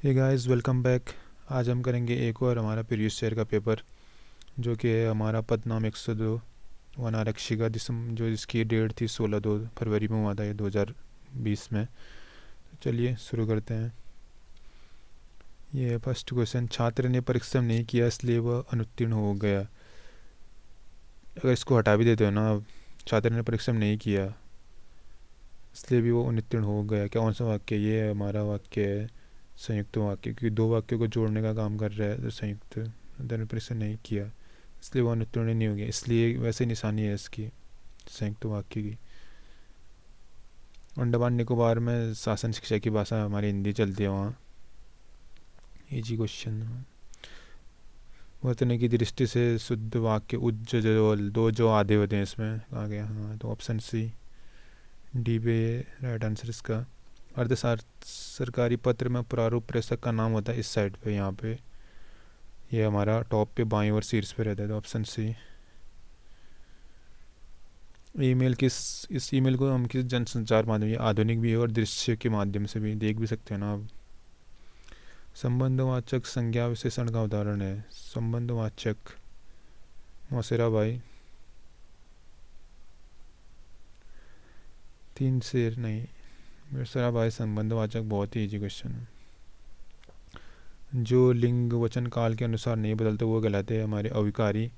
Hey guys, welcome back. आज हम करेंगे एक और हमारा प्रीवियस ईयर का पेपर, जो कि है हमारा पदनाम 102 वन आरक्षिका जो जिसकी डेट थी 16 फरवरी में हुआ था, ये 2020 में। चलिए शुरू करते हैं। ये फर्स्ट क्वेश्चन, छात्र ने परिश्रम नहीं किया इसलिए वह अनुत्तीर्ण हो गया। अगर इसको हटा भी देते हो ना, छात्र ने परिश्रम नहीं किया इसलिए भी वो अनुत्तीर्ण हो गया, क्या कौन सा वाक्य? ये हमारा वाक्य है संयुक्त वाक्य, क्योंकि दो वाक्यों को जोड़ने का काम कर रहा है। तो संयुक्त ने परिश्रम नहीं किया इसलिए वो अनुत्तीर्ण नहीं हो गया, इसलिए वैसे निशानी है इसकी संयुक्त वाक्य की। अंडमान निकोबार में शासन शिक्षा की भाषा हमारी हिंदी चलती है, वहाँ इजी क्वेश्चन। वर्तने की दृष्टि से शुद्ध वाक्य उज्ज्वल, दो जो आधे होते हैं इसमें आ गया। हाँ, तो ऑप्शन सी डी पे राइट आंसर इसका। अर्ध सरकारी पत्र में प्रारूप प्रेषक का नाम होता है इस साइड पे, यहाँ पे ये हमारा टॉप पे बाईं ओर शीर्ष पे रहता है, तो ऑप्शन सी। ईमेल किस इस ईमेल को हम किस जनसंचार माध्यम, ये आधुनिक भी है और दृश्य के माध्यम से भी देख भी सकते हैं ना आप। संबंधवाचक संज्ञा विशेषण का उदाहरण है। संबंधवाचक मौसेरा भाई, तीन शेर नहीं, मौसेरा भाई संबंधवाचक बहुत ही इजी क्वेश्चन है। जो लिंग वचन काल के अनुसार नहीं बदलते वो कहलाते हैं हमारे अविकारी,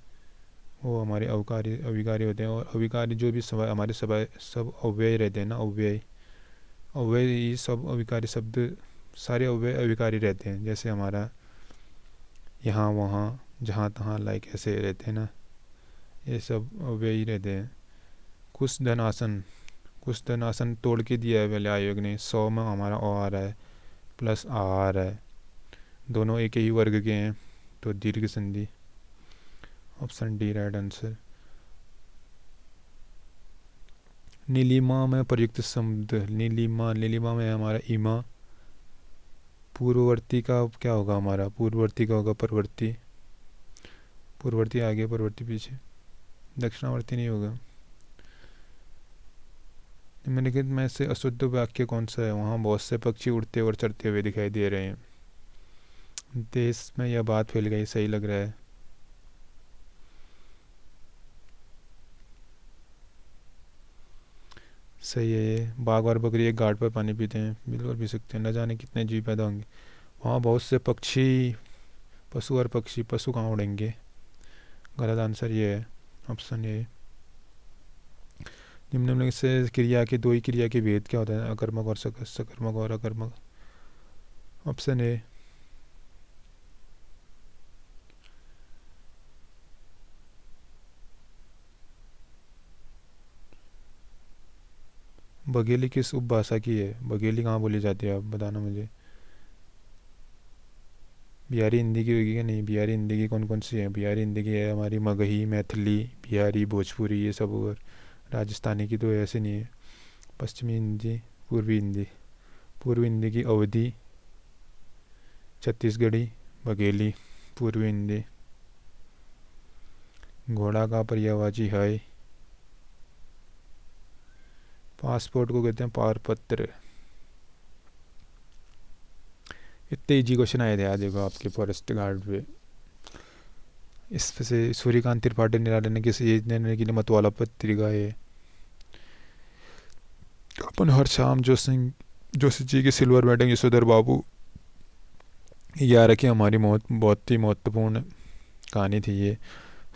वो हमारे अवकारी अविकारी होते हैं। और अविकारी जो भी हमारे सब अव्यय रहते हैं ना, अव्यय अव्यय सब अविकारी शब्द, सारे अव्यय अविकारी रहते हैं। जैसे हमारा यहाँ वहाँ जहाँ तहाँ लाइक ऐसे रहते हैं ना, ये सब अव्यय ही रहते हैं। कुछ धन आसन तोड़ के दिया है पहले आयोग ने। 100 में हमारा ओ आ रहा है प्लस आ आ रहा है, दोनों एक ही वर्ग के हैं, तो दीर्घ संधि, ऑप्शन डी राइट आंसर। नीलिमा में प्रयुक्त शब्द, नीलिमा में हमारा इमा। पूर्ववर्ती का क्या होगा? हमारा पूर्ववर्ती का होगा परवर्ती, पूर्ववर्ती आगे परवर्ती पीछे, दक्षिणावर्ती नहीं होगा। निम्नलिखित में से अशुद्ध वाक्य कौन सा है? वहाँ बहुत से पक्षी उड़ते और चढ़ते हुए दिखाई दे रहे हैं। देश में यह बात फैल गई, सही लग रहा है। सही है ये। बाघ और बकरी एक घाट पर पानी पीते हैं, बिल्कुल पी सकते हैं, न जाने कितने जीव पैदा होंगे। वहाँ बहुत से पक्षी, पशु और पक्षी, पशु कहाँ उड़ेंगे? गलत आंसर ये है, ऑप्शन ए। निम्नलिखित से क्रिया के दो ही क्रिया के भेद क्या होता है? अकर्मक और सकर्मक और अकर्मक, ऑप्शन ए। बघेली किस उपभाषा की है? बघेली कहाँ बोली जाती है, आप बताना मुझे। बिहारी हिंदी की होगी क्या? नहीं, बिहारी हिंदी की कौन कौन सी है? बिहारी हिंदी की है हमारी मगही, मैथिली, बिहारी, भोजपुरी, ये सब। और राजस्थानी की तो ऐसे नहीं है। पश्चिमी हिंदी, पूर्वी हिंदी, पूर्वी हिंदी की अवधी, छत्तीसगढ़ी, बघेली, पूर्वी हिंदी। घोड़ा का पर्यायवाची है। पासपोर्ट को कहते हैं पारपत्र। इतने इजी क्वेश्चन आए थे आज देखो आपके फॉरेस्ट गार्ड पे। इससे सूर्यकांत त्रिपाठी निराला ने किसी निर्णय की मत वाला पत्रिका है। अपन हर शाम जोशी जी की सिल्वर मेडल यशोधर बाबू, याद रखिए हमारी बहुत ही महत्वपूर्ण कहानी थी ये।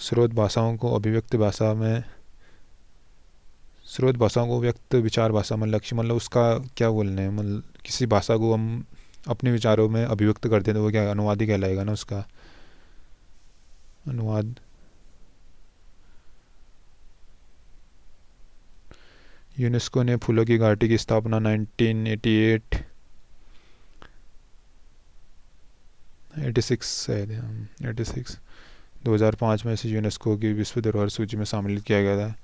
स्रोत भाषाओं को अभिव्यक्त भाषा में, स्रोत भाषाओं को व्यक्त विचार भाषा में लक्ष्य, मतलब उसका क्या बोलना है, मतलब किसी भाषा को हम अपने विचारों में अभिव्यक्त करते हैं तो वो क्या अनुवाद ही कहलाएगा ना, उसका अनुवाद। यूनेस्को ने फूलों की घाटी की स्थापना 1988 86 है, 86 2005 में इसे यूनेस्को की विश्व धरोहर सूची में शामिल किया गया था।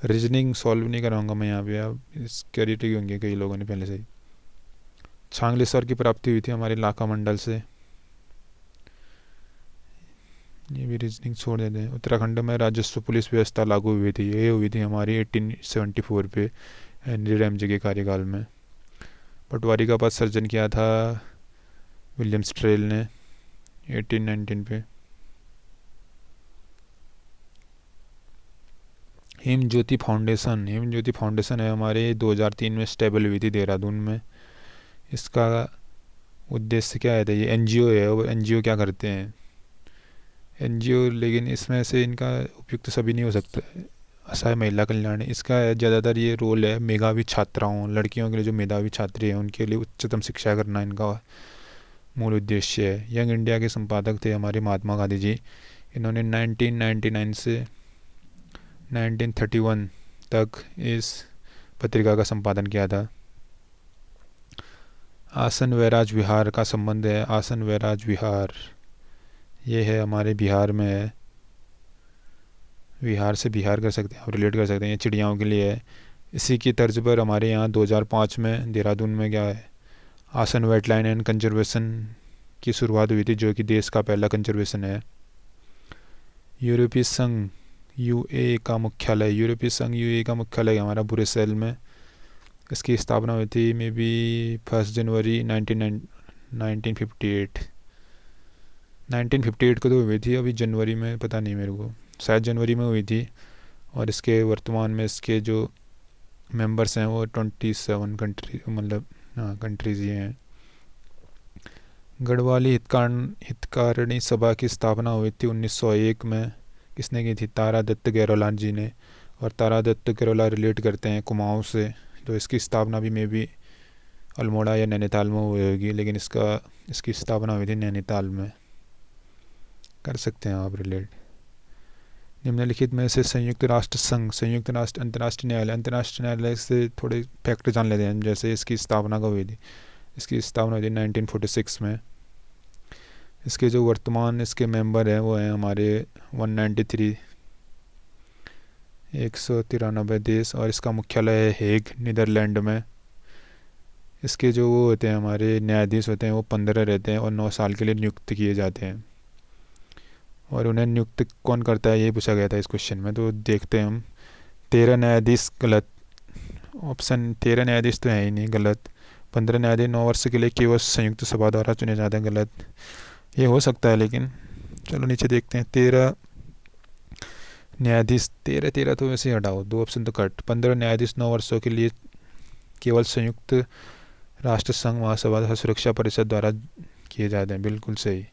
रीजनिंग सॉल्व नहीं कराऊंगा मैं यहाँ पे, अब इसके रेटिंग होंगे कई लोगों ने पहले से ही। छांगलेश्वर की प्राप्ति हुई थी हमारे लाखा मंडल से, ये भी रीजनिंग छोड़ देते हैं। उत्तराखंड में राजस्व पुलिस व्यवस्था लागू हुई थी, ये हुई थी हमारी 1874 पे हेनरी रैमजे के कार्यकाल में। पटवारी का पद सर्जन किया था विलियम स्ट्रेल ने 1819 पे। हिम ज्योति फाउंडेशन है हमारे 2003 में स्टेबल हुई थी देहरादून में। इसका उद्देश्य क्या है? ये एनजीओ है। और एनजीओ क्या करते हैं? एनजीओ, लेकिन इसमें से इनका उपयुक्त सभी नहीं हो सकता। असहाय महिला कल्याण, इसका ज़्यादातर ये रोल है मेधावी छात्राओं, लड़कियों के लिए जो मेधावी छात्री हैं उनके लिए उच्चतम शिक्षा करना इनका मूल उद्देश्य है। यंग इंडिया के संपादक थे हमारे महात्मा गांधी जी। इन्होंने 1999 से 1931 तक इस पत्रिका का संपादन किया था। आसन वैराज विहार का संबंध है। आसन वैराज विहार ये है हमारे बिहार में है। बिहार से बिहार कर सकते हैं, आप रिलेट कर सकते हैं। ये चिड़ियाओं के लिए है। इसी की तर्ज पर हमारे यहाँ 2005 में देहरादून में क्या है, आसन वेटलाइन एंड कंजर्वेशन की शुरुआत हुई थी, जो कि देश का पहला कंजर्वेशन है। यूरोपीय संघ यूए का मुख्यालय हमारा ब्रुसेल में। इसकी स्थापना हुई थी मे बी 1 जनवरी 1958 को तो हुई थी। अभी जनवरी में पता नहीं मेरे को, शायद जनवरी में हुई थी। और इसके वर्तमान में इसके जो मेंबर्स हैं वो 27 कंट्रीज ये हैं। गढ़वाली हितकारिणी सभा की स्थापना हुई थी 1901 में। किसने की थी? तारा दत्त गैरोला जी ने। और तारा दत्त गैरोला रिलेट करते हैं कुमाऊं से, तो इसकी स्थापना भी मे बी अल्मोड़ा या नैनीताल में हुई होगी, लेकिन इसकी स्थापना हुई थी नैनीताल में। कर सकते हैं आप रिलेट। निम्नलिखित में से संयुक्त राष्ट्र अंतर्राष्ट्रीय न्यायालय से थोड़े फैक्ट जान लेते हैं। जैसे इसकी स्थापना कब हुई थी? इसकी स्थापना हुई थी 1946 में। इसके जो वर्तमान इसके मेंबर हैं वो हैं हमारे 193 193 देश। और इसका मुख्यालय है हेग, नीदरलैंड में। इसके जो वो होते हैं हमारे न्यायाधीश होते हैं वो 15 रहते हैं और 9 साल के लिए नियुक्त किए जाते हैं। और उन्हें नियुक्त कौन करता है, ये पूछा गया था इस क्वेश्चन में। तो देखते हैं हम। 13 न्यायाधीश गलत। ऑप्शन 13 न्यायाधीश तो है ही नहीं, गलत। 15 न्यायाधीश 9 वर्ष के लिए केवल संयुक्त सभा द्वारा चुने जाते हैं, गलत। ये हो सकता है, लेकिन चलो नीचे देखते हैं। 13 न्यायाधीश, 13 तो वैसे हटाओ, 2 ऑप्शन तो कट। 15 न्यायाधीश 9 वर्षों के लिए केवल संयुक्त राष्ट्र संघ महासभा तथा सुरक्षा परिषद द्वारा किए जाते हैं, बिल्कुल सही।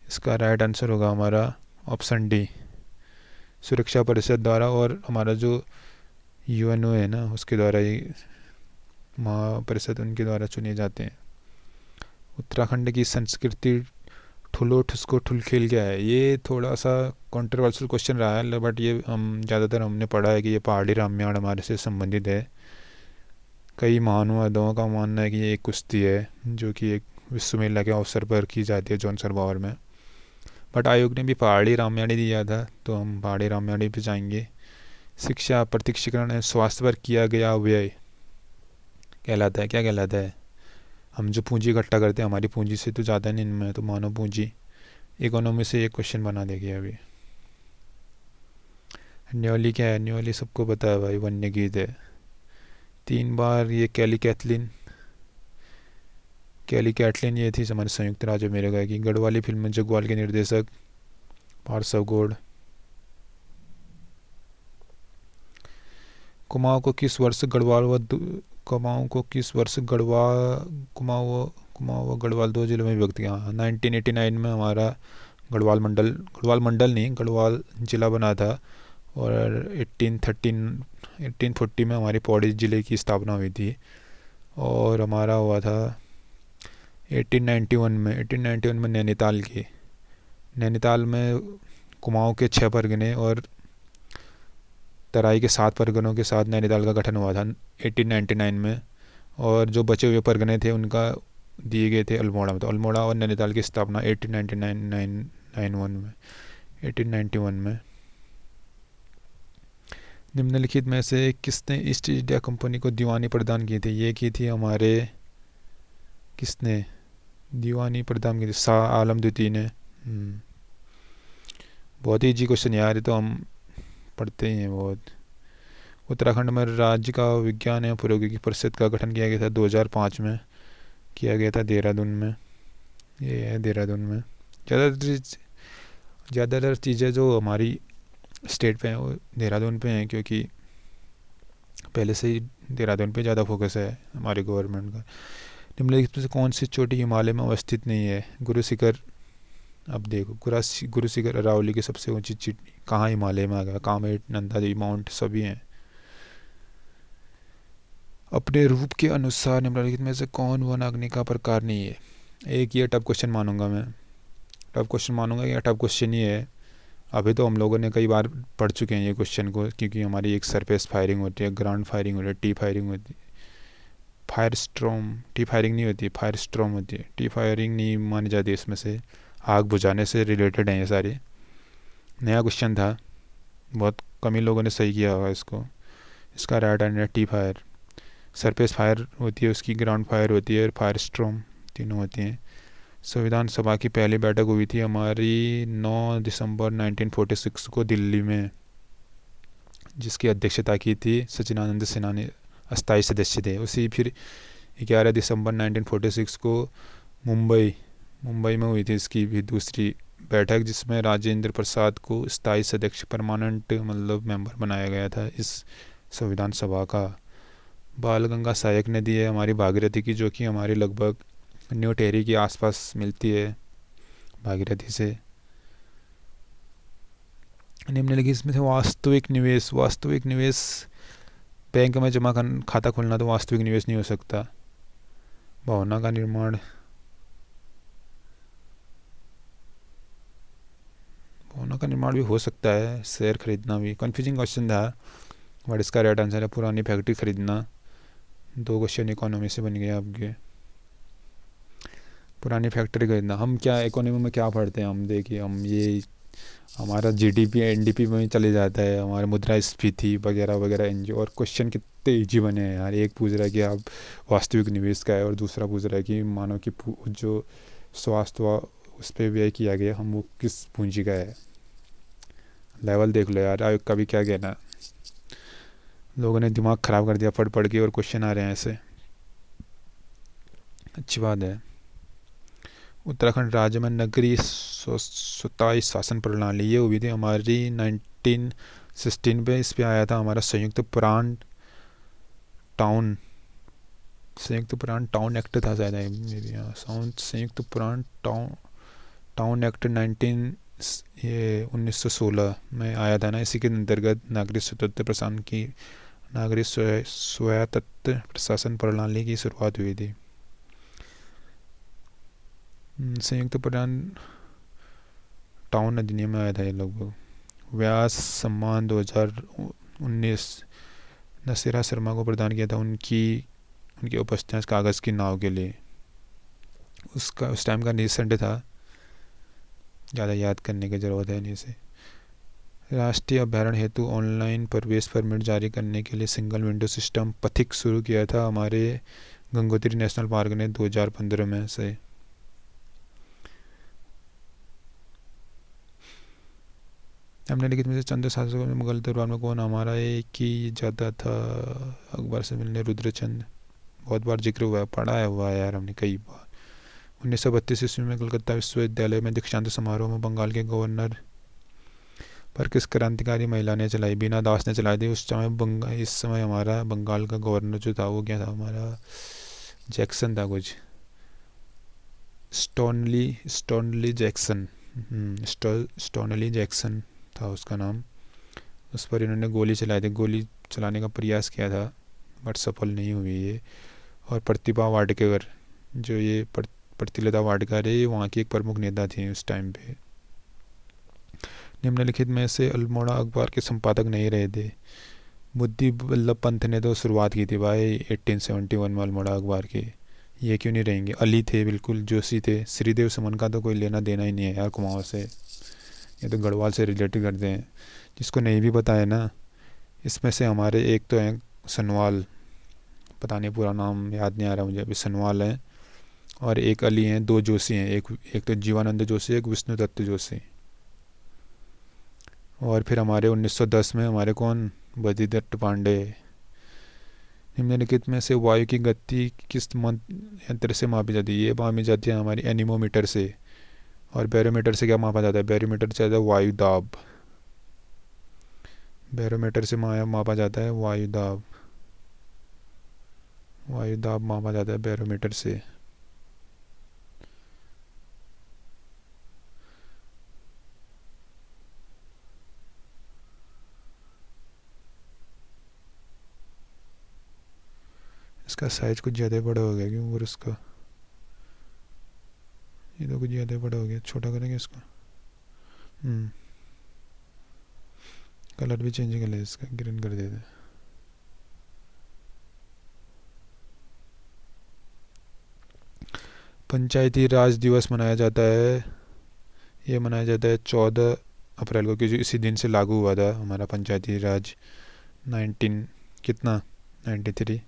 इसका राइट आंसर होगा हमारा ऑप्शन डी, सुरक्षा परिषद द्वारा। और हमारा जो यूएनओ है ना, उसके द्वारा ही महापरिषद उनके द्वारा चुने जाते हैं। उत्तराखंड की संस्कृति ठुलो ठुसको ठुलखेल क्या है? ये थोड़ा सा कंट्रोवर्शियल क्वेश्चन रहा है, बट ये ज़्यादातर हमने पढ़ा है कि ये पहाड़ी रामायण हमारे से संबंधित है। कई महानुभावों का मानना है कि ये एक कुश्ती है जो कि एक विश्व मेला के अवसर पर की जाती है जॉन सरोवर में। बट आयोग ने भी पहाड़ी रामायण दिया था, तो हम पहाड़ी रामायण पे जाएंगे। शिक्षा, प्रशिक्षण, स्वास्थ्य पर किया गया व्यय कहलाता है, क्या कहलाता है? हम जो पूंजी इकट्ठा करते हैं, हमारी पूंजी से तो ज़्यादा नहीं इनमें, तो मानव पूंजी। इकोनॉमी से एक क्वेश्चन बना देगी अभी। न्योली क्या है? न्योली सबको पता है भाई, वन्य गीत है। 3 बार ये कैली कैटलिन ये थी हमारे संयुक्त राज्य अमेरिका की। गढ़वाली फिल्म में जगवाल के निर्देशक पार्थ गौड़। कुमाऊं को किस वर्ष गढ़वाल 2 जिलों में विभक्त किया? 1989 में हमारा गढ़वाल मंडल नहीं, गढ़वाल जिला बना था। और 1840 में हमारी पौड़ी ज़िले की स्थापना हुई थी। और हमारा हुआ था 1891 में नैनीताल में कुमाऊं के 6 परगने और तराई के 7 परगनों के साथ नैनीताल का गठन हुआ था 1899 में। और जो बचे हुए परगने थे उनका दिए गए थे अल्मोड़ा में। तो अल्मोड़ा और नैनीताल की स्थापना 1891 में। निम्नलिखित में से किसने ईस्ट इंडिया कंपनी को दीवानी प्रदान की थी? ये की थी हमारे, किसने दीवानी प्रदान की थी? शाह आलम द्वितीय ने। बहुत ही इजी क्वेश्चन यार, ये तो हम पढ़ते ही हैं बहुत। उत्तराखंड में राज्य का विज्ञान एवं प्रौद्योगिकी परिषद का गठन किया गया था 2005 में, किया गया था देहरादून में। ये है देहरादून में। ज़्यादातर चीज़ें जो हमारी स्टेट पे हैं वो देहरादून पे हैं, क्योंकि पहले से ही देहरादून पे ज़्यादा फोकस है हमारी गवर्नमेंट का। निम्नलिखित में से कौन सी चोटी हिमालय में अवस्थित नहीं है? गुरु शिखर। अब देखो, गुरु शिखर अरावली की सबसे ऊंची चोटी कहाँ हिमालय में आ गया? कामेट, नंदा देवी माउंट सभी हैं। अपने रूप के अनुसार निम्नलिखित में से कौन वनाग्नि का प्रकार नहीं है? एक ये टफ क्वेश्चन मानूंगा मैं, टफ क्वेश्चन मानूंगा या टफ क्वेश्चन ही है। अभी तो हम लोगों ने कई बार पढ़ चुके हैं ये क्वेश्चन को, क्योंकि हमारी एक सरफेस फायरिंग होती है, ग्राउंड फायरिंग होती है, टी फायरिंग होती है, फायर स्ट्रॉम, टी फायरिंग नहीं होती, फायर स्ट्रॉम होती है। टी फायरिंग नहीं मानी जाती इसमें से, आग बुझाने से रिलेटेड हैं ये सारे। नया क्वेश्चन था, बहुत कम ही लोगों ने सही किया होगा इसको। इसका राइट आंसर है टी फायर। सरफेस फायर होती है उसकी, ग्राउंड फायर होती है, और फायर स्ट्रॉम, तीनों होती हैं। संविधान सभा की पहली बैठक हुई थी हमारी 9 दिसंबर 1946 को दिल्ली में, जिसकी अध्यक्षता की थी सचिदानंद सिन्हा ने, अस्थायी सदस्य थे। उसी फिर 11 दिसंबर 1946 को मुंबई में हुई थी इसकी भी दूसरी बैठक, जिसमें राजेंद्र प्रसाद को स्थायी सदस्य, परमानेंट मतलब मेंबर बनाया गया था इस संविधान सभा का। बाल गंगा सहायक नदी है हमारी भागीरथी की, जो कि हमारी लगभग न्यू टेहरी के आसपास मिलती है भागीरथी से। निम्नलिखित इसमें से वास्तविक निवेश बैंक में जमा खाता खोलना तो वास्तविक निवेश नहीं हो सकता। भवना का निर्माण, भी हो सकता है। शेयर खरीदना भी कंफ्यूजिंग क्वेश्चन था, बट इसका राइट आंसर है पुरानी फैक्ट्री खरीदना। 2 क्वेश्चन इकोनॉमी से बन गए आपके। पुरानी फैक्ट्री खरीदना, हम क्या इकोनॉमी में क्या पढ़ते हैं हम, देखिए हम ये हमारा जीडीपी एनडीपी में चले जाता है, हमारा मुद्रास्फीति वगैरह वगैरह एनजीओ। और क्वेश्चन कितने ईजी बने हैं यार। एक पूछ रहा है कि आप वास्तविक निवेश का है, और दूसरा पूछ रहा है कि मानो कि जो स्वास्थ्य उस पर व्यय किया गया हम वो किस पूंजी का है। लेवल देख लो यार, आयोग का भी क्या कहना। लोगों ने दिमाग ख़राब कर दिया पढ़ पढ़ के, और क्वेश्चन आ रहे हैं ऐसे, अच्छी बात है। उत्तराखंड राज्य में नगरीय स्वताई शासन प्रणाली ये हुई थी हमारी 1916 पे। इस पे आया था हमारा संयुक्त प्रांत टाउन एक्ट था शायद, संयुक्त प्रांत टाउन एक्ट 1916 में आया था ना। इसी के अंतर्गत नागरिक स्वायत्त प्रशासन प्रणाली की शुरुआत हुई थी। संयुक्त प्रांत टाउन अधिनियम में आया था ये लगभग। व्यास सम्मान 2019 नसीरा शर्मा को प्रदान किया था उनकी उपस्थिति कागज़ की नाव के लिए। उस टाइम का रिसेंट था, ज़्यादा याद करने की ज़रूरत है नहीं से। राष्ट्रीय अभ्यारण्य हेतु ऑनलाइन प्रवेश परमिट जारी करने के लिए सिंगल विंडो सिस्टम पथिक शुरू किया था हमारे गंगोत्री नेशनल पार्क ने 2015 में से। हमने लिखित में से चंद्र शासकों में मुगल दरबार में कौन हमारा एक ही ज़्यादा था? अकबर से मिलने रुद्रचंद, बहुत बार जिक्र हुआ है, पढ़ा हुआ है यार हमने कई बार। 1932 ईस्वी में कलकत्ता विश्वविद्यालय में दीक्षांत समारोह में बंगाल के गवर्नर पर किस क्रांतिकारी महिला ने चलाई? बीना दास ने चलाई थी इस समय हमारा बंगाल का गवर्नर जो था वो क्या था हमारा? जैक्सन था कुछ, स्टोनली जैक्सन था उसका नाम। उस पर इन्होंने गोली चलाई थी, गोली चलाने का प्रयास किया था बट सफल नहीं हुई ये। और प्रतिभा वाडकेकर, जो ये प्रतिलता वाडकर है, वहाँ की एक प्रमुख नेता थी उस टाइम पे। निम्नलिखित में से अल्मोड़ा अखबार के संपादक नहीं रहे थे? बुद्धि वल्लभ पंत ने तो शुरुआत की थी भाई 1871 में अल्मोड़ा अखबार के, ये क्यों नहीं रहेंगे? अली थे बिल्कुल, जोशी थे। श्रीदेव सुमन का तो कोई लेना देना ही नहीं है यार कुमाऊँ से, ये तो गढ़वाल से रिलेटेड करते हैं। जिसको नहीं भी पता है ना, इसमें से हमारे एक तो हैं सनवाल, पता नहीं पूरा नाम याद नहीं आ रहा मुझे अभी, सनवाल हैं, और एक अली हैं, 2 जोशी हैं, एक तो जीवानंद जोशी, एक विष्णु दत्त जोशी। और फिर हमारे 1910 में हमारे कौन? बद्रीदत्त पांडे। निम्नलिखित में से वायु की गति किस यंत्र से मापी जाती है? ये मापी जाती है हमारी एनीमोमीटर से। और बैरोमीटर से क्या मापा जाता है? बैरोमीटर से वायु दाब। बैरोमीटर से मापा जाता है वायु दाब। वायु दाब मापा जाता है बैरोमीटर से। इसका साइज कुछ ज़्यादा बड़ा हो गया क्यों? और इसका ये तो कुछ ज़्यादा बड़ा हो गया, छोटा करेंगे इसको। कलर भी चेंज कर ले, इसका ग्रीन कर देते हैं। पंचायती राज दिवस मनाया जाता है, ये मनाया जाता है 14 अप्रैल को, क्योंकि इसी दिन से लागू हुआ था हमारा पंचायती राज 93।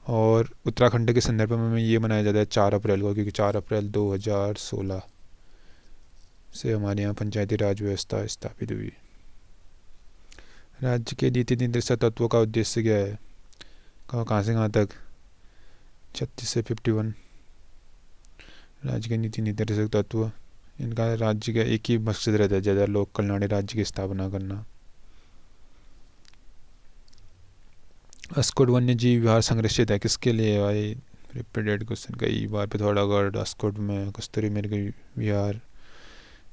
और उत्तराखंड के संदर्भ में ये मनाया जाता है 4 अप्रैल को, क्योंकि 4 अप्रैल 2016 से हमारे यहाँ पंचायती राज व्यवस्था स्थापित हुई। राज्य के नीति निर्देशक तत्वों का उद्देश्य क्या है? कहाँ से कहाँ तक? 36 से 51 राज्य के नीति निर्देशक तत्व। इनका राज्य का एक ही मकसद रहता है, ज़्यादा लोक कल्याणी राज्य की स्थापना करना। अस्कोट वन्य जीव विहार संरक्षित है, किसके लिए भाई? रिपीटेड क्वेश्चन कई बार पिथौरागढ़, अस्कोट में कस्तूरी मृग विहार।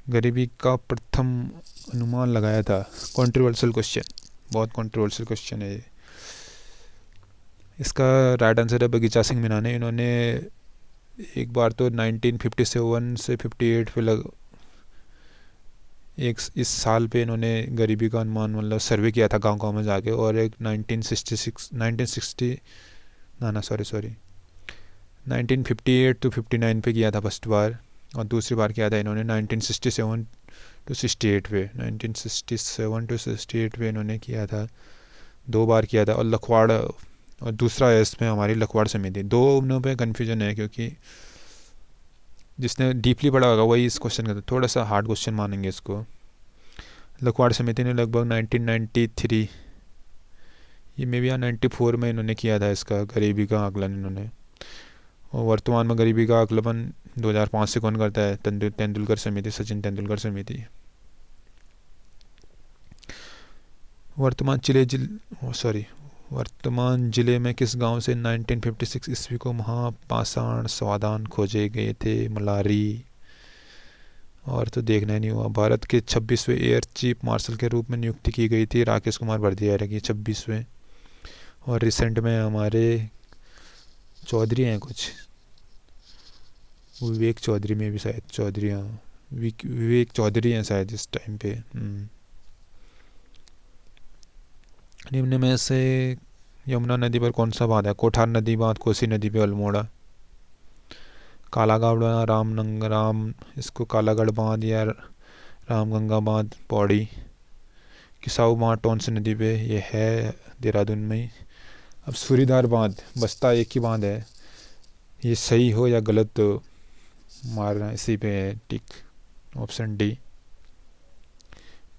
गरीबी का प्रथम अनुमान लगाया था। कंट्रोवर्शियल क्वेश्चन, बहुत कंट्रोवर्शियल क्वेश्चन है ये। इसका राइट आंसर है बगीचा सिंह मीना ने। इन्होंने एक बार तो 1957 से 58 पे इस साल पे इन्होंने गरीबी का अनुमान मतलब सर्वे किया था गांव गांव में जाके। और एक 1958 to 59 पे किया था फर्स्ट बार, और दूसरी बार किया था इन्होंने 1967 to 68 पे। 1967 to 68 पे इन्होंने किया था, 2 बार किया था। और लखवाड़ और दूसरा है इसमें हमारी लखवाड़ समिति। दोनों पे कन्फ्यूजन है, क्योंकि जिसने डीपली पढ़ा होगा वही इस क्वेश्चन का थोड़ा सा हार्ड क्वेश्चन मानेंगे इसको। लखवाड़ समिति ने लगभग 1993 ये मे भी 94 में इन्होंने किया था इसका गरीबी का आकलन इन्होंने। और वर्तमान में गरीबी का आकलन 2005 से कौन करता है? तेंदुलकर समिति, सचिन तेंदुलकर समिति। वर्तमान जिले में किस गांव से 1956 ईस्वी को महापाषाण समाधान खोजे गए थे? मलारी। और तो देखना ही नहीं हुआ। भारत के 26वें एयर चीफ मार्शल के रूप में नियुक्ति की गई थी राकेश कुमार वर्दिया की, 26वें। और रिसेंट में हमारे चौधरी हैं कुछ, विवेक चौधरी में भी शायद चौधरी, हाँ विवेक चौधरी हैं शायद इस टाइम पे। निम्न में से यमुना नदी पर कौन सा बांध है? कोठार नदी बांध, कोसी नदी पे अल्मोड़ा। कालागढ़ इसको कालागढ़ बांध या रामगंगा बांध पौड़ी। किसाऊ बांध कौन सी नदी पे? ये है देहरादून में। अब सूरीधार बांध, बस्ता एक ही बांध है, ये सही हो या गलत तो मारना इसी पे है टिक, ऑप्शन डी।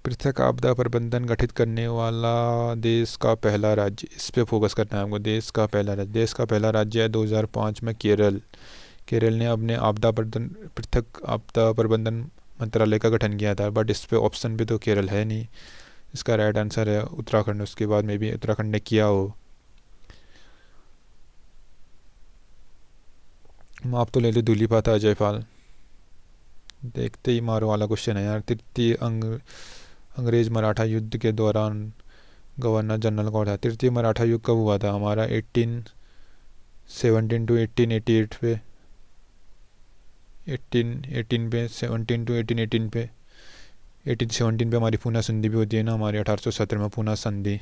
पृथक आपदा प्रबंधन गठित करने वाला देश का पहला राज्य, इस पे फोकस करना है हमको। देश का पहला राज्य है 2005 में केरल। केरल ने अपने पृथक आपदा प्रबंधन मंत्रालय का गठन किया था, बट इस पे ऑप्शन पे तो केरल है नहीं। इसका राइट आंसर है उत्तराखंड। उसके बाद में भी उत्तराखंड ने किया हो। माप तो ले लो दूलीपाता अजयपाल। देखते ही मारो वाला क्वेश्चन है यार। तृतीय अंग्रेज मराठा युद्ध के दौरान गवर्नर जनरल कौन था? तृतीय मराठा युद्ध कब हुआ था हमारा? 1817 to 1888 पे, 1818 पे, 17 to 1818 पे। 1817 पे हमारी पूना संधि भी होती है ना हमारी, 1817 में पूना संधि।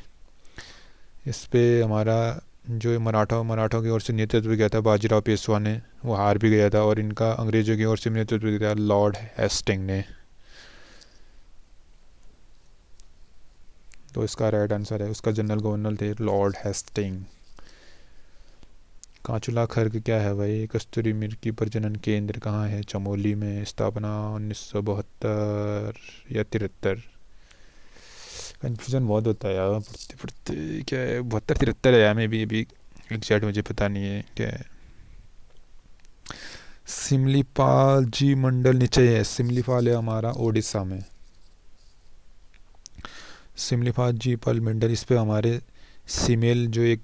इस पे हमारा जो मराठों की ओर से नेतृत्व किया था बाजीराव पेशवा ने, वो हार भी गया था। और इनका अंग्रेजों की ओर से नेतृत्व किया था लॉर्ड हेस्टिंग ने। तो इसका राइट आंसर है, उसका जनरल गवर्नर थे लॉर्ड हेस्टिंग। कांचुला खर्ग क्या है भाई? कस्तूरी मृग की प्रजनन केंद्र कहाँ है? चमोली में। स्थापना 1972 या 73। कन्फ्यूजन बहुत होता है यार पढ़ते पढ़ते। क्या है 72 73 है यार, में भी अभी एग्जैक्ट मुझे पता नहीं है क्या है। सिमलीपाल जी मंडल नीचे है, सिमलीपाल है हमारा उड़ीसा में। सिमलीपाल जी पल मंडल, इस पे हमारे सीमेल जो एक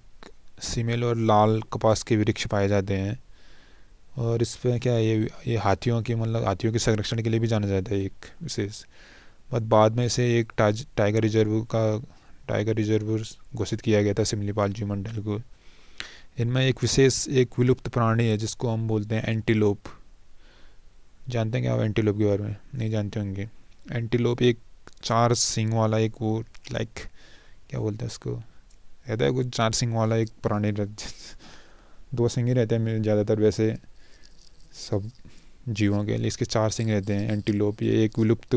सीमेल और लाल कपास के वृक्ष पाए जाते हैं। और इस पे क्या है, ये हाथियों की मतलब हाथियों के संरक्षण के लिए भी जाना जाता है एक विशेष। बट बाद में इसे एक टाइगर रिजर्व घोषित किया गया था सिमलीपाल जी मंडल को। इनमें एक विशेष एक विलुप्त प्राणी है जिसको हम बोलते हैं एंटीलोप। जानते हैं क्या आप एंटीलोप के बारे में? नहीं जानते होंगे। एंटीलोप एक 4 सींग वाला एक वो लाइक क्या बोलते हैं उसको, रहता है कुछ 4 सींग वाला एक प्राणी 2 सींग ही रहते हैं ज़्यादातर वैसे सब जीवों के लिए, इसके 4 सींग रहते हैं। एंटीलोप ये एक विलुप्त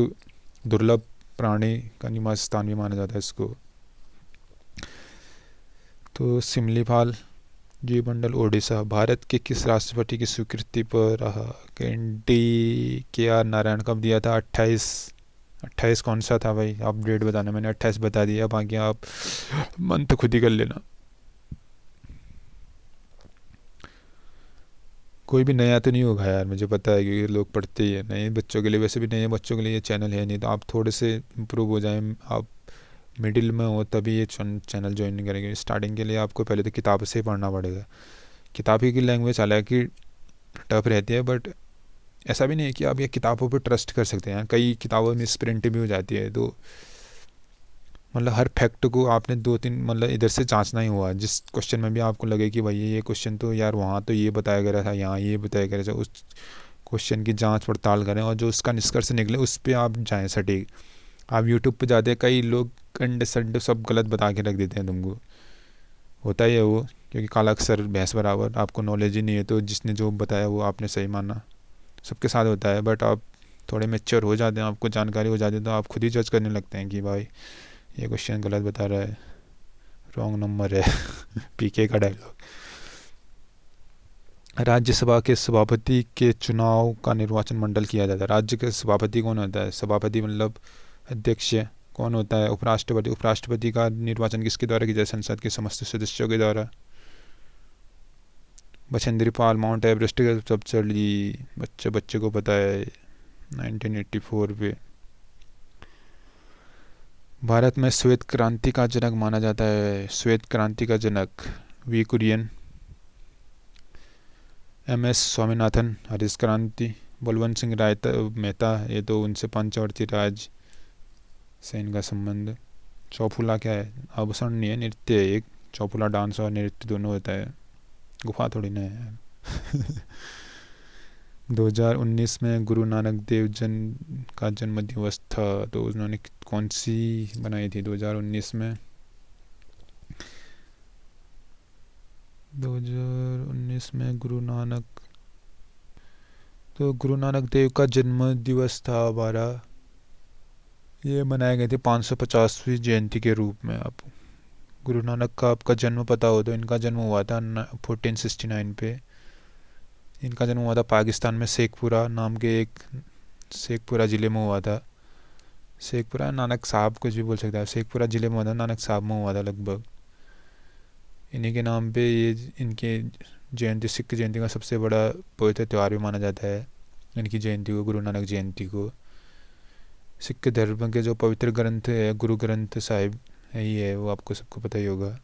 दुर्लभ प्राणी का निवास स्थान भी माना जाता है इसको। तो सिमलीपाल जी मंडल उड़ीसा भारत के किस राष्ट्रपति की स्वीकृति पर रहा? KR नारायण कब दिया था? 28 कौन सा था भाई? आप डेट बताना, मैंने 28 बता दिया, बाकी आप मन तो खुद ही कर लेना। कोई भी नया तो नहीं होगा यार, मुझे पता है क्योंकि लोग पढ़ते ही है। नए बच्चों के लिए, वैसे भी नए बच्चों के लिए ये चैनल है नहीं, तो आप थोड़े से इम्प्रूव हो जाएं। आप मिडिल में हो तभी ये चैनल ज्वाइन नहीं करेंगे। स्टार्टिंग के लिए आपको पहले तो किताब से ही पढ़ना पड़ेगा। किताब की लैंग्वेज हालांकि टफ रहती है, बट ऐसा भी नहीं है कि आप ये किताबों पर ट्रस्ट कर सकते हैं। कई किताबों में प्रिंट भी हो जाती है, तो मतलब हर फैक्ट को आपने 2-3 मतलब इधर से जांचना ही हुआ। जिस क्वेश्चन में भी आपको लगे कि भाई ये क्वेश्चन तो यार वहाँ तो ये बताया गया था, यहाँ ये बताया गया था, उस क्वेश्चन की जांच पड़ताल करें और जो उसका निष्कर्ष निकले उस पर आप जाएँ सटीक। आप यूट्यूब पे जाते, कई लोग कंड संड सब गलत बता के रख देते हैं तुमको, होता ही है वो, क्योंकि काला अक्षर भैंस बराबर। आपको नॉलेज ही नहीं है तो जिसने जो बताया वो आपने सही माना। सबके साथ होता है, बट आप थोड़े मैच्योर हो जाते हैं, आपको जानकारी हो जाती है, तो आप खुद ही जज करने लगते हैं कि भाई ये क्वेश्चन गलत बता रहा है, रॉन्ग नंबर है। PK का डायलॉग। राज्यसभा के सभापति के चुनाव का निर्वाचन मंडल किया जाता है। राज्य के सभापति कौन होता है? सभापति मतलब अध्यक्ष। कौन होता है? उपराष्ट्रपति। उपराष्ट्रपति का निर्वाचन किसके द्वारा किया जाए? संसद के समस्त सदस्यों के द्वारा। बछेंद्री पाल माउंट एवरेस्ट का सब चढ़ ली, बच्चे को पता है, 1984 पे। भारत में श्वेत क्रांति का जनक माना जाता है। श्वेत क्रांति का जनक V कुरियन, MS स्वामीनाथन, हरित क्रांति, बलवंत सिंह राय मेहता, ये तो उनसे पंचवर्ती राज से इनका संबंध। चौफुला क्या है? आभूषण नहीं है, नृत्य है एक। चौफुला डांस और नृत्य दोनों होता है, गुफा थोड़ी ना है यार। 2019 में गुरु नानक देव का जन्म दिवस था, तो उन्होंने कौन सी बनाई थी 2019 में? 2019 में गुरु नानक देव का जन्म दिवस था हमारा, ये मनाए गए थे 550वीं जयंती के रूप में। आप गुरु नानक का आपका जन्म पता हो तो इनका जन्म हुआ था 1469 पे। इनका जन्म हुआ था पाकिस्तान में शेखपुरा नाम के एक शेखपुरा ज़िले में हुआ था। शेखपुरा नानक साहब कुछ भी बोल सकता है, शेखपुरा ज़िले में हुआ था, नानक साहब में हुआ था लगभग। इन्हीं के नाम पे ये इनके जयंती, सिख जयंती का सबसे बड़ा पवित्र त्यौहार भी माना जाता है इनकी जयंती को, गुरु नानक जयंती को। सिख धर्म के जो पवित्र ग्रंथ है, गुरु ग्रंथ साहिब है ही है, वो आपको सबको पता ही होगा।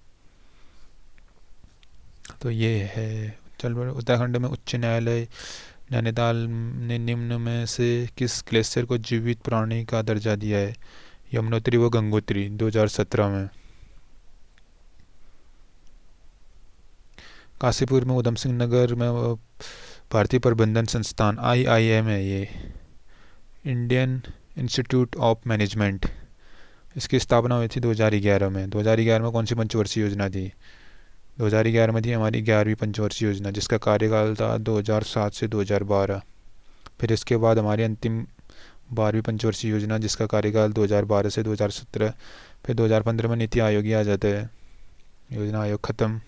तो ये है। चल, उत्तराखंड में उच्च न्यायालय नैनीताल ने निम्न में से किस ग्लेशियर को जीवित प्राणी का दर्जा दिया है? यमुनोत्री व गंगोत्री, 2017 में। काशीपुर में उधम सिंह नगर में भारतीय प्रबंधन संस्थान IIM है ये, इंडियन इंस्टीट्यूट ऑफ मैनेजमेंट। इसकी स्थापना हुई थी 2011 में। 2011 में कौन सी पंचवर्षीय योजना थी? 2011 में थी हमारी 11वीं पंचवर्षीय योजना, जिसका कार्यकाल था 2007 से 2012। फिर इसके बाद हमारी अंतिम 12वीं पंचवर्षीय योजना, जिसका कार्यकाल 2012 से 2017। फिर 2015 में नीति आयोग ही आ जाता है, योजना आयोग ख़त्म।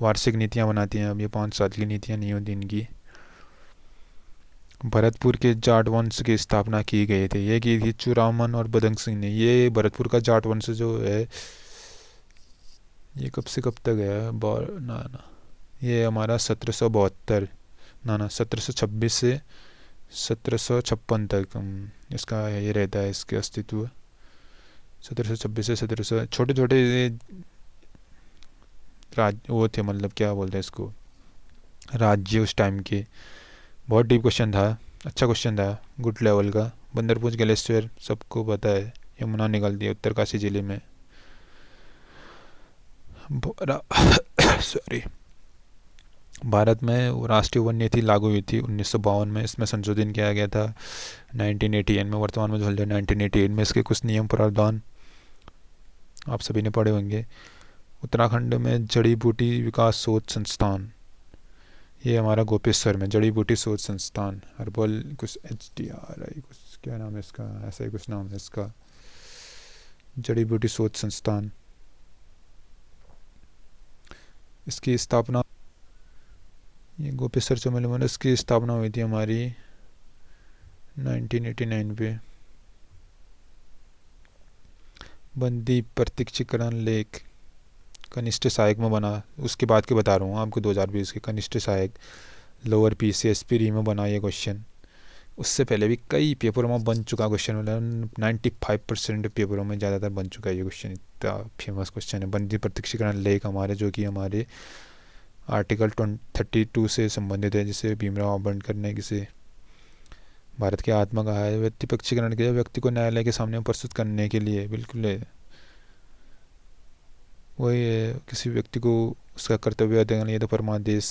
वार्षिक नीतियाँ बनाती हैं अब ये, 5 साल की नीतियाँ नहीं होती इनकी। भरतपुर के जाट वंश की स्थापना की गई थी, ये की थी चूड़ामन और बदंग सिंह ने। ये भरतपुर का जाट वंश जो है ये कब से कब तक है, ना ना, ये हमारा 1772, ना 1726 से 1756 तक इसका ये रहता है, इसके अस्तित्व 1726 से 1700। छोटे छोटे राज वो थे, मतलब क्या बोलते हैं इसको, राज्य उस टाइम के। बहुत डीप क्वेश्चन था, अच्छा क्वेश्चन था, गुड लेवल का। बंदरपूंछ ग्लेशियर सबको पता है, यमुना निकलती है उत्तरकाशी जिले में। सॉरी। भारत में राष्ट्रीय वन नीति लागू हुई थी 1952 में, इसमें संशोधन किया गया था 1988 में। वर्तमान में जो है 1988 में इसके कुछ नियम प्रावधान आप सभी ने पढ़े होंगे। उत्तराखंड में जड़ी बूटी विकास शोध संस्थान, ये हमारा गोपेश्वर में जड़ी बूटी शोध संस्थान, हर्बल कुछ HDRI कुछ क्या नाम है इसका, ऐसा ही कुछ नाम है इसका, जड़ी बूटी शोध संस्थान। इसकी स्थापना, ये गोपेश्वर चमेली में, इसकी स्थापना हुई थी हमारी 1989 पे। बंदी प्रत्यक्षीकरण लेख कनिष्ठ सहायक में बना, उसके बाद के बता रहा हूँ आपको, 2020 के कनिष्ठ सहायक लोअर PCSP री में बना ये क्वेश्चन। उससे पहले भी कई पेपरों में बन चुका क्वेश्चन, मतलब 95% पेपरों में ज़्यादातर बन चुका है ये क्वेश्चन, इतना फेमस क्वेश्चन है। बंदी प्रत्यक्षीकरण लेख हमारे, जो कि हमारे आर्टिकल 32 से संबंधित है, जिसे भीमराव अम्बेडकर ने किसे भारत की आत्मा कहा है। व्यक्ति प्रत्यक्षीकरण किया, व्यक्ति को न्यायालय के सामने प्रस्तुत करने के लिए, बिल्कुल है वही है, किसी व्यक्ति को उसका कर्तव्य अदा करना, ये तो परमादेश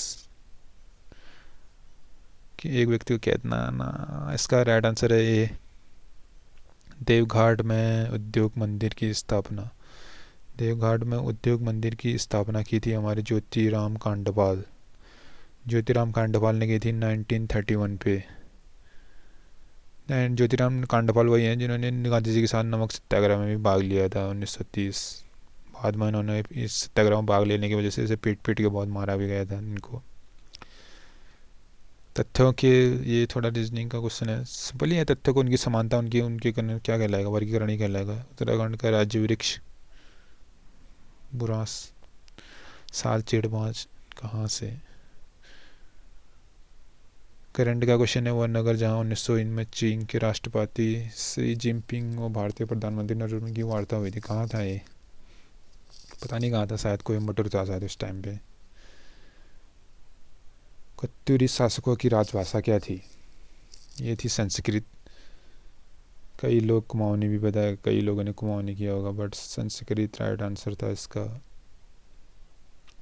कि एक व्यक्ति को कहना ना। इसका राइट आंसर है ये। देवघाट में उद्योग मंदिर की स्थापना, देवघाट में उद्योग मंदिर की स्थापना की थी हमारे ज्योतिराम कांडपाल। ज्योतिराम कांडपाल ने की थी 1931 पे। ज्योतिराम कांडपाल वही हैं जिन्होंने गांधी जी के साथ नमक सत्याग्रह में भी भाग लिया था 1930। बाद में इन्होंने इस सत्याग्रह में भाग लेने की वजह से इसे पीट पीट के बहुत मारा भी गया था इनको। तथ्यों के, ये थोड़ा रीजनिंग का क्वेश्चन है, सिंपल ही है। तथ्यों को उनकी समानता, उनकी उनके क्या कहलाएगा, वर्गीकरण ही कहलाएगा। उत्तराखंड का राज्य वृक्ष बुरांस, साल चिड़बाज कहाँ से। करंट का क्वेश्चन है, वह नगर जहाँ 1900 में चीन के राष्ट्रपति शी जिनपिंग और भारतीय प्रधानमंत्री नरेंद्र मोदी की वार्ता हुई थी, कहाँ था ये, पता नहीं कहाँ था, शायद कोयम्बटूर था शायद उस टाइम पे। कत्यूरी शासकों की राजभाषा क्या थी, ये थी संस्कृत। कई लोग कुमाऊनी भी पता है, कई लोगों ने कुमाऊनी किया होगा, बट संस्कृत राइट आंसर था इसका।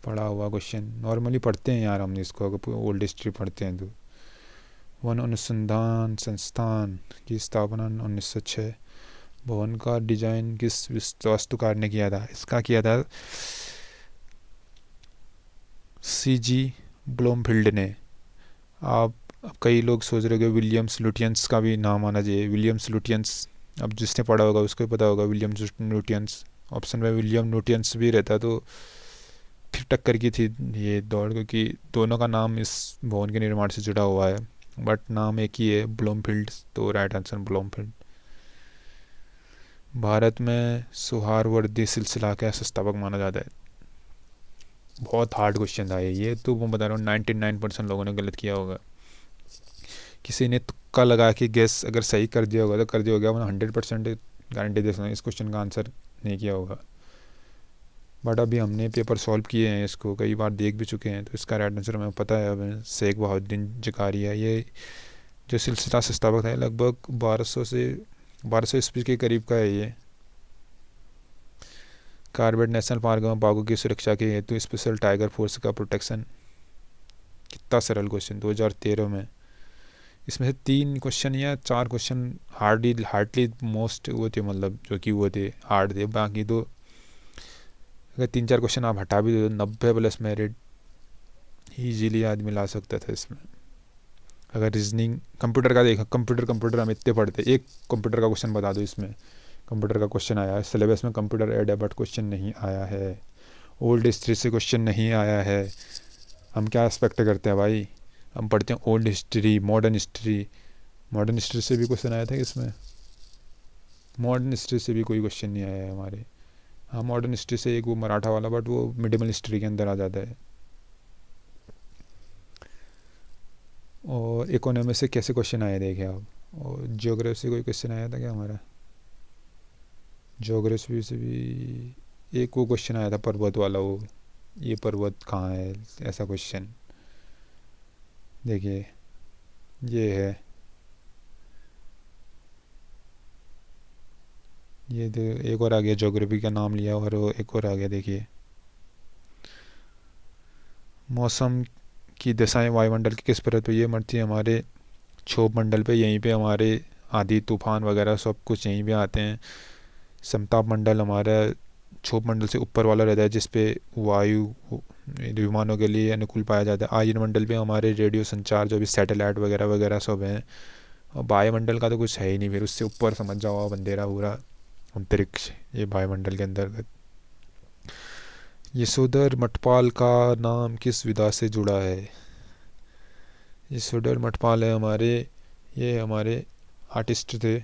पढ़ा हुआ क्वेश्चन, नॉर्मली पढ़ते हैं यार हम इसको, अगर ओल्ड हिस्ट्री पढ़ते हैं तो। वन अनुसंधान संस्थान की स्थापना 1906। भवन का डिजाइन किस वास्तुकार ने किया था, इसका किया था CG ब्लूमफील्ड ने। आप अब कई लोग सोच रहे हो विलियम्स लुटियंस का भी नाम आना चाहिए, विलियम्स लुटियंस, अब जिसने पढ़ा होगा उसको पता होगा विलियम्स लुटियंस। ऑप्शन में विलियम लुटियंस भी रहता तो फिर टक्कर की थी ये दौड़, क्योंकि दोनों का नाम इस भवन के निर्माण से जुड़ा हुआ है, बट नाम एक ही है, ब्लूमफील्ड, तो राइट आंसर ब्लूमफील्ड। भारत में सौहार्दवर्दी सिलसिला का संस्थापक माना जाता है, बहुत हार्ड क्वेश्चन था ये तो मैं बता रहा हूँ 99% लोगों ने गलत किया होगा। किसी ने तुक्का लगा के गैस अगर सही कर दिया होगा तो कर दिया होगा, वरना 100% गारंटी दे सकता हूँ इस क्वेश्चन का आंसर नहीं किया होगा। बट अभी हमने पेपर सॉल्व किए हैं, इसको कई बार देख भी चुके हैं, तो इसका राइट आंसर हमें पता है। अब शेख बहाउद्दीन जकारिया, ये जो सिलसिला संस्थापक है लगभग 1200 ईस्वी के करीब का है ये। कार्बेट नेशनल पार्क में बाघों की सुरक्षा के हेतु स्पेशल टाइगर फोर्स का प्रोटेक्शन, कितना सरल क्वेश्चन 2013 में। इसमें से 3 क्वेश्चन या 4 क्वेश्चन हार्डली मोस्ट वो थे, मतलब जो कि वो थे हार्ड थे, बाकी तो अगर 3-4 क्वेश्चन आप हटा भी दो 90+ मेरिट ईजीली आदमी ला सकता था इसमें। अगर रीजनिंग कंप्यूटर का देखा, कंप्यूटर हम इतने पढ़ते, एक कंप्यूटर का क्वेश्चन बता दो इसमें, कंप्यूटर का क्वेश्चन आया है सिलेबस में, कंप्यूटर ऐड है बट क्वेश्चन नहीं आया है। ओल्ड हिस्ट्री से क्वेश्चन नहीं आया है, हम क्या एक्सपेक्ट करते हैं भाई, हम पढ़ते हैं old history, modern history. Modern history से भी क्वेश्चन आया था कि इसमें, मॉडर्न हिस्ट्री से भी कोई क्वेश्चन नहीं आया है हमारे। हाँ मॉडर्न हिस्ट्री से एक वो मराठा वाला, बट वो मिडिवल हिस्ट्री के अंदर आ जाता है। और इकोनॉमी से कैसे क्वेश्चन आए देखे आप। और ज्योग्राफी से कोई क्वेश्चन आया था क्या हमारा? ज्योग्राफी से भी एक वो क्वेश्चन आया था पर्वत वाला, वो ये पर्वत कहाँ है, ऐसा क्वेश्चन। देखिए ये है, ये एक और आ गया, ज्योग्राफी का नाम लिया और एक और आ गया। देखिए मौसम की दशाएं वायुमंडल की किस परत पे ये मरती है? हमारे क्षोभ मंडल पे, यहीं पे हमारे आंधी तूफान वगैरह सब कुछ यहीं पे आते हैं। समताप मंडल हमारा क्षोभ मंडल से ऊपर वाला रहता है, जिसपे वायु विमानों के लिए अनुकूल पाया जाता है। आयन मंडल पे हमारे रेडियो संचार, जो भी सैटेलाइट वगैरह वगैरह सब हैं। और वायुमंडल का तो कुछ है ही नहीं, फिर उससे ऊपर समझ जाओ आप, अंधेरा पूरा अंतरिक्ष, ये वायुमंडल के अंतर्गत। यशोधर मठपाल का नाम किस विधा से जुड़ा है? यशोधर मठपाल है हमारे, ये हमारे आर्टिस्ट थे,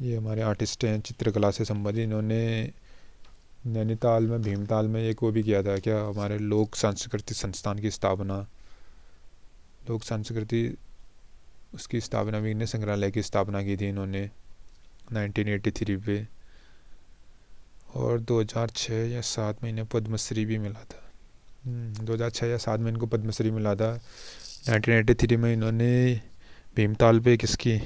ये हमारे आर्टिस्ट हैं चित्रकला से संबंधित। इन्होंने नैनीताल में, भीमताल में एक वो भी किया था क्या, हमारे लोक सांस्कृतिक संस्थान की स्थापना, लोक संस्कृति उसकी स्थापना, विघ्न संग्रहालय की स्थापना की थी इन्होंने 1983 पे। और 2006 या 7 में इन्हें पद्मश्री भी मिला था। 2006 या 7 में इनको पद्मश्री मिला था। 1983 में इन्होंने भीमताल पे किसकी,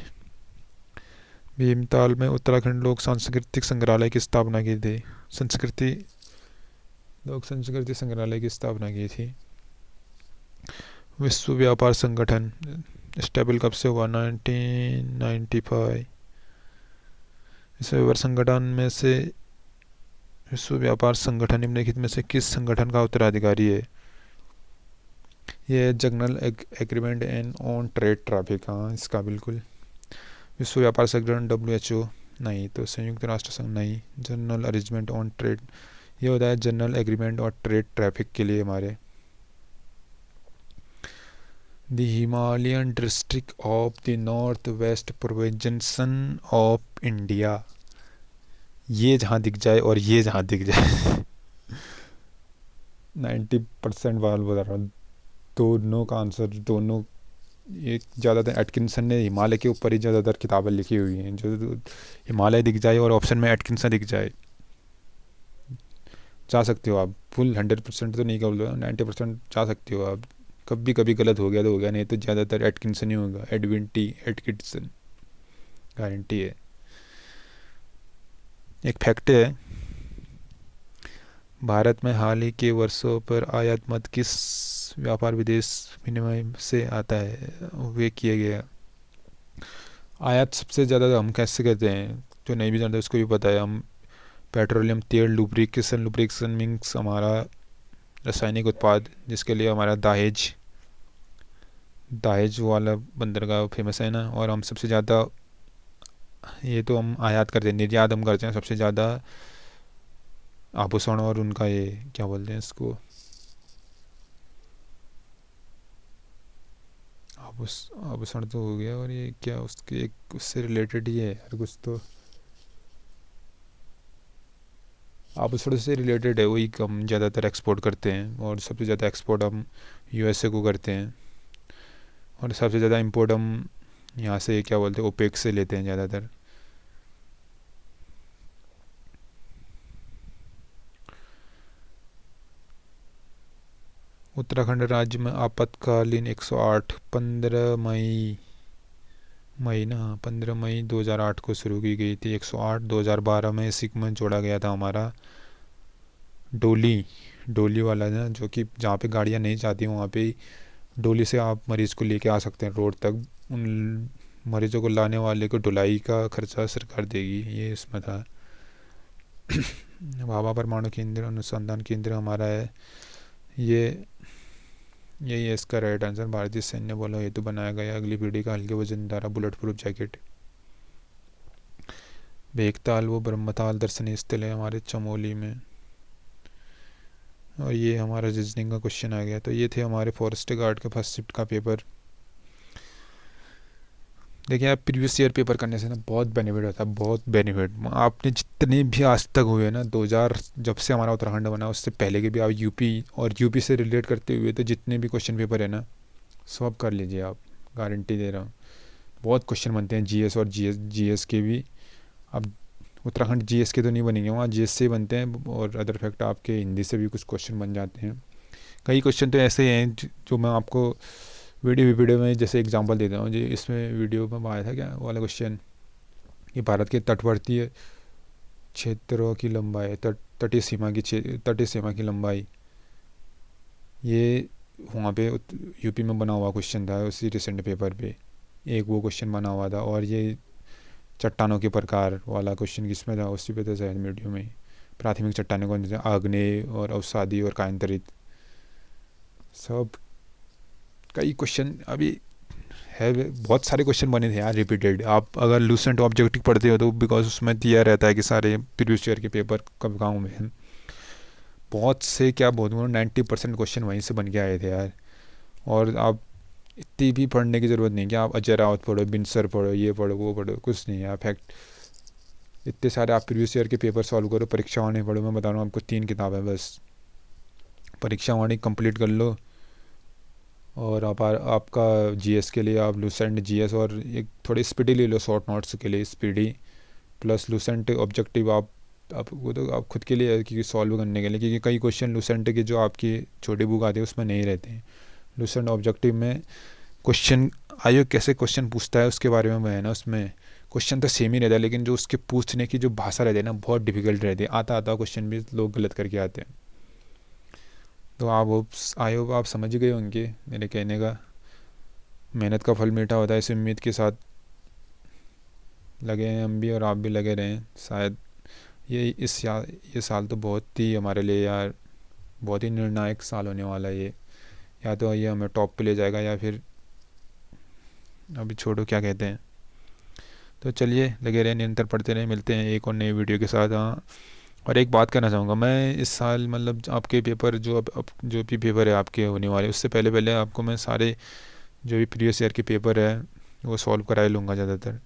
भीमताल में उत्तराखंड लोक सांस्कृतिक संग्रहालय की स्थापना की थी। संस्कृति, लोक संस्कृति संग्रहालय की स्थापना की थी। विश्व व्यापार संगठन स्टेबल कब से हुआ? 1995। विश्व व्यापार संगठन में से, विश्व व्यापार संगठन निम्नलिखित में से किस संगठन का उत्तराधिकारी है? ये general agreement and on trade traffic, हाँ इसका बिल्कुल। विश्व व्यापार संगठन WHO नहीं, तो संयुक्त राष्ट्र संघ नहीं। जनरल अरेंजमेंट ऑन ट्रेड, ये होता है जनरल एग्रीमेंट और ट्रेड ट्रैफिक के लिए हमारे। The Himalayan district of the north west province of India, ये जहाँ दिख जाए और ये जहाँ दिख जाए 90% बाल बता रहा हूँ, दोनों का आंसर, दोनों। एक ज़्यादातर एटकिंसन ने हिमालय के ऊपर ही ज़्यादातर किताबें लिखी हुई हैं, जो हिमालय दिख जाए और ऑप्शन में एटकिंसन दिख जाए, जा सकते हो आप। फुल 100% तो नहीं कर लो, 90% जा सकते हो आप। कभी कभी गलत हो गया तो हो गया, नहीं तो ज़्यादातर एटकिंसन ही होगा, एडविन टी एटकिंसन, गारंटी है। एक फैक्ट है, भारत में हाल ही के वर्षों पर आयात मत किस व्यापार विदेश विनिमय से आता है? वे किए गया आयात सबसे ज़्यादा हम कैसे कहते हैं, जो नहीं भी जानते उसको भी पता है। हम पेट्रोलियम तेल, लुब्रिकेशन, लुब्रिकेशन मीन्स हमारा रासायनिक उत्पाद, जिसके लिए हमारा दहेज, दहेज वाला बंदरगाह फेमस है ना। और हम सबसे ज़्यादा, ये तो हम आयात करते हैं, निर्यात हम करते हैं सबसे ज़्यादा आभूषण, और उनका ये क्या बोलते हैं इसको, आभूषण तो हो गया, और ये क्या उसके एक उससे रिलेटेड ही है यार कुछ तो, आभूषण से रिलेटेड है, वही हम ज़्यादातर एक्सपोर्ट करते हैं। और सबसे ज़्यादा एक्सपोर्ट हम USA को करते हैं, और सबसे ज़्यादा इंपोर्ट हम यहाँ से क्या बोलते हैं, ओपेक से लेते हैं ज़्यादातर। उत्तराखंड राज्य में आपातकालीन 108 15 मई ना, 15 मई 2008 को शुरू की गई थी। 108 2012 में इसी में जोड़ा गया था हमारा डोली वाला ना, जो कि जहाँ पे गाड़ियाँ नहीं जाती वहाँ पे डोली से आप मरीज़ को लेके आ सकते हैं रोड तक। उन मरीजों को लाने वाले को ढुलाई का खर्चा सरकार देगी, ये इसमें था। भाभा परमाणु केंद्र अनुसंधान केंद्र हमारा है, यही है इसका राइट आंसर। भारतीय सैन्य बलों हेतु बनाया गया अगली पीढ़ी का हल्के वजनदार बुलेट प्रूफ जैकेट। भेकताल व ब्रह्मताल दर्शनीय स्थल है हमारे चमोली में। और ये हमारा रीजनिंग का क्वेश्चन आ गया। तो ये थे हमारे फॉरेस्ट गार्ड का फर्स्ट शिफ्ट का पेपर। देखिए आप प्रीवियस ईयर पेपर करने से ना बहुत बेनिफिट होता है, बहुत बेनिफिट। आपने जितने भी आज तक हुए ना 2000 जब से हमारा उत्तराखंड बना उससे पहले के भी आप यूपी और यूपी से रिलेट करते हुए तो जितने भी क्वेश्चन पेपर है ना सब कर लीजिए आप, गारंटी दे रहा हूँ। बहुत क्वेश्चन बनते हैं जीएस और जीएस के भी। अब उत्तराखंड जीएस के तो नहीं बनेंगे, वहाँ जीएस से बनते हैं, और अदर फैक्ट आपके हिंदी से भी कुछ क्वेश्चन बन जाते हैं। कई क्वेश्चन तो ऐसे हैं जो मैं आपको वीडियो में जैसे एग्जांपल देता हूँ जी। इसमें वीडियो में आया था क्या वाला क्वेश्चन कि भारत के तटवर्ती क्षेत्रों की लंबाई, तटीय सीमा की लंबाई, ये वहाँ पे यूपी में बना हुआ क्वेश्चन था उसी रिसेंट पेपर पे। एक वो क्वेश्चन बना हुआ था, और ये चट्टानों के प्रकार वाला क्वेश्चन किसमें था, उसी पे था शायद वीडियो में। प्राथमिक चट्टानें कौन सी, आग्नेय और अवसादी और कायांतरित, सब कई क्वेश्चन अभी है। बहुत सारे क्वेश्चन बने थे यार रिपीटेड। आप अगर लूसेंट ऑब्जेक्टिव पढ़ते हो तो बिकॉज उसमें दिया रहता है कि सारे प्रीवियस ईयर के पेपर कब गाँव में हैं। बहुत से क्या बहुत 90% क्वेश्चन वहीं से बन के आए थे यार। और आप इतनी भी पढ़ने की ज़रूरत नहीं कि आप अजय रावत पढ़ो, बिनसर पढ़ो, ये पढ़ो वो पढ़ो, कुछ नहीं है। फैक्ट इतने सारे आप प्रीवियस ईयर के पेपर सॉल्व करो, परीक्षा वाणी पढ़ो। मैं बता रहा हूँ आपको 3 किताबें बस, परीक्षा वाणी कंप्लीट कर लो, और आपका जीएस के लिए आप लूसेंट जीएस और एक थोड़ी स्पीडी ले लो शॉर्ट नोट्स के लिए, स्पीडी प्लस लूसेंट ऑब्जेक्टिव। आप वो तो आप खुद के लिए है क्योंकि सॉल्व करने के लिए, क्योंकि कई क्वेश्चन लूसेंट के जो आपकी छोटी बुक आती है उसमें नहीं रहते हैं। लूसेंट ऑब्जेक्टिव में क्वेश्चन आयोग कैसे क्वेश्चन पूछता है उसके बारे में है ना, उसमें क्वेश्चन तो सेम ही रहता है, लेकिन जो उसके पूछने की जो भाषा रहती है ना बहुत डिफिकल्ट रहती है। आता क्वेश्चन भी लोग गलत करके आते हैं। तो आप आयोग आप समझ गए होंगे मेरे कहने का। मेहनत का फल मीठा होता है, इस उम्मीद के साथ लगे हैं हम भी, और आप भी लगे रहें। शायद ये साल तो बहुत ही हमारे लिए यार बहुत ही निर्णायक साल होने वाला है ये। या तो ये हमें टॉप पे ले जाएगा, या फिर अभी छोड़ो क्या कहते हैं। तो चलिए लगे रहे, निरंतर पढ़ते रहे, मिलते हैं एक और नई वीडियो के साथ। हाँ, और एक बात कहना चाहूँगा मैं, इस साल मतलब आपके पेपर जो अब जो भी पेपर है आपके होने वाले, उससे पहले आपको मैं सारे जो भी प्रीवियस ईयर के पेपर है वो सॉल्व कराए लूँगा ज़्यादातर।